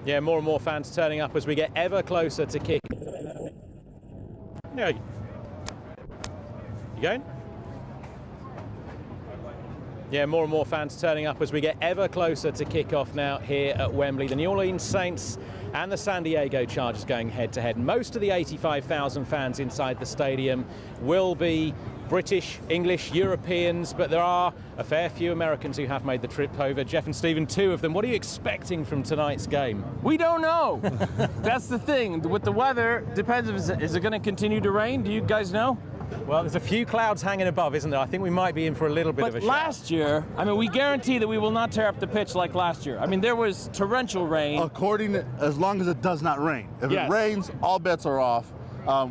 Yeah, more and more fans turning up as we get ever closer to kick. No. You going? Yeah, more and more fans turning up as we get ever closer to kick-off now here at Wembley. The New Orleans Saints and the San Diego Chargers going head-to-head. Most of the 85,000 fans inside the stadium will be British, English, Europeans, but there are a fair few Americans who have made the trip over. Jeff and Stephen, two of them. What are you expecting from tonight's game? We don't know. That's the thing. With the weather, depends. Is it going to continue to rain? Do you guys know? Well, there's a few clouds hanging above, isn't there? I think we might be in for a little bit of a shower. Last year, I mean, we guarantee that we will not tear up the pitch like last year. I mean, there was torrential rain. As long as it does not rain. If it rains, all bets are off.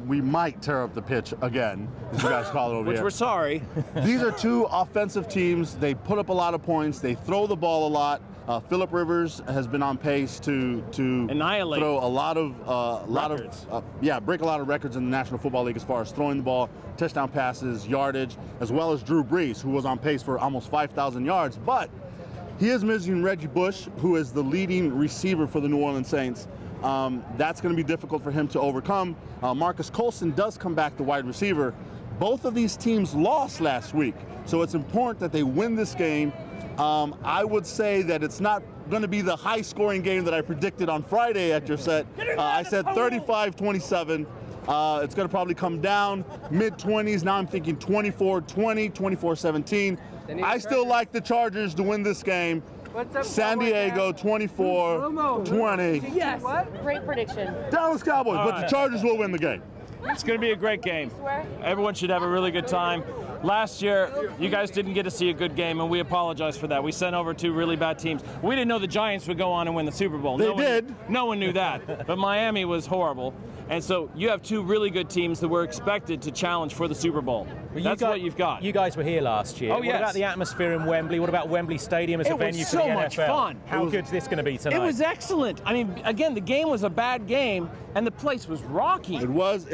We might tear up the pitch again, as you guys call it over Which here. we're sorry. These are two offensive teams. They put up a lot of points. They throw the ball a lot. Philip Rivers has been on pace to annihilate, throw a lot of break a lot of records in the National Football League as far as throwing the ball, touchdown passes, yardage, as well as Drew Brees, who was on pace for almost 5,000 yards. But he is missing Reggie Bush, who is the leading receiver for the New Orleans Saints. That's going to be difficult for him to overcome. Marcus Colston does come back to wide receiver. Both of these teams lost last week, so it's important that they win this game. I would say that it's not going to be the high-scoring game that I predicted on Friday at your set. I said 35-27. It's going to probably come down mid-20s. Now I'm thinking 24-20, 24-17. I still like the Chargers to win this game. San Diego 24-20. Yes. Great prediction. Dallas Cowboys, but the Chargers will win the game. It's going to be a great game. Everyone should have a really good time. Last year, you guys didn't get to see a good game, and we apologize for that. We sent over two really bad teams. We didn't know the Giants would go on and win the Super Bowl. They did. No one knew that. But Miami was horrible. And so you have two really good teams that were expected to challenge for the Super Bowl. That's what you've got. You guys were here last year. Oh, What about the atmosphere in Wembley? What about Wembley Stadium as a venue for the NFL? It was so much fun. How good is this going to be tonight? It was excellent. I mean, again, the game was a bad game, and the place was rocking. It was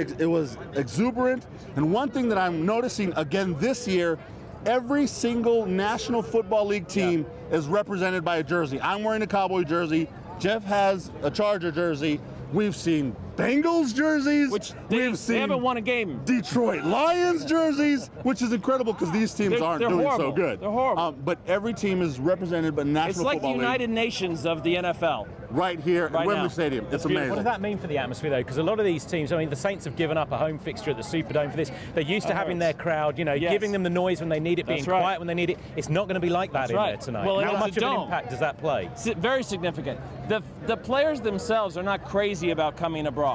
exuberant. And one thing that I'm noticing again this year, every single National Football League team is represented by a jersey. I'm wearing a Cowboy jersey. Jeff has a Charger jersey. We've seen Bengals jerseys, which they haven't won a game. Detroit Lions jerseys, which is incredible because these teams aren't doing so good. They're horrible. But every team is represented by National Football League. It's like the United Nations of the NFL. Right here at Wembley Stadium. It's amazing. What does that mean for the atmosphere, though? Because a lot of these teams, I mean, the Saints have given up a home fixture at the Superdome for this. They're used to having their crowd, you know, giving them the noise when they need it, being quiet when they need it. It's not going to be like that in there tonight. Well, how much of an impact does that play? Very significant. The players themselves are not crazy about coming abroad.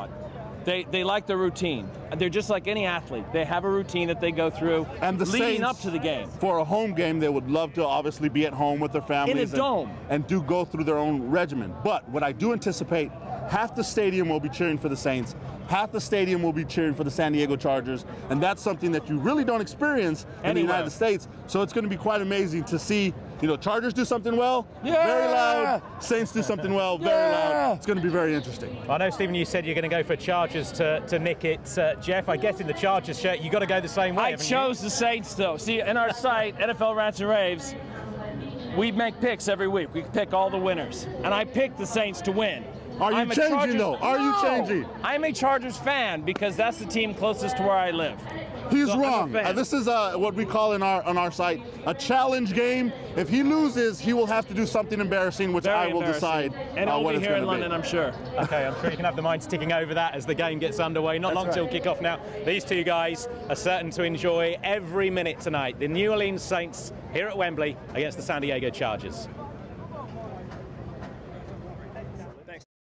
They like the routine. They're just like any athlete. They have a routine that they go through and the leading Saints, up to the game. For a home game, they would love to obviously be at home with their families. In a dome. And do go through their own regimen. But what I do anticipate, half the stadium will be cheering for the Saints. Half the stadium will be cheering for the San Diego Chargers. And that's something that you really don't experience in the United States. So it's going to be quite amazing to see, you know, Chargers do something well, very loud. Saints do something well, very loud. It's going to be very interesting. I know, Stephen, you said you're going to go for Chargers to nick it. Jeff, I guess in the Chargers shirt, you've got to go the same way, I chose the Saints, though. See, in our site, NFL Rants and Raves, we make picks every week. We pick all the winners. And I picked the Saints to win. Are you changing, though? Are you changing? I'm a Chargers fan because that's the team closest to where I live. He's wrong. This is what we call on our site a challenge game. If he loses, he will have to do something embarrassing, which I will decide and I'll be here in London, I'm sure. Okay, I'm sure you can have the minds ticking over that as the game gets underway. Not long till kickoff now. These two guys are certain to enjoy every minute tonight. The New Orleans Saints here at Wembley against the San Diego Chargers.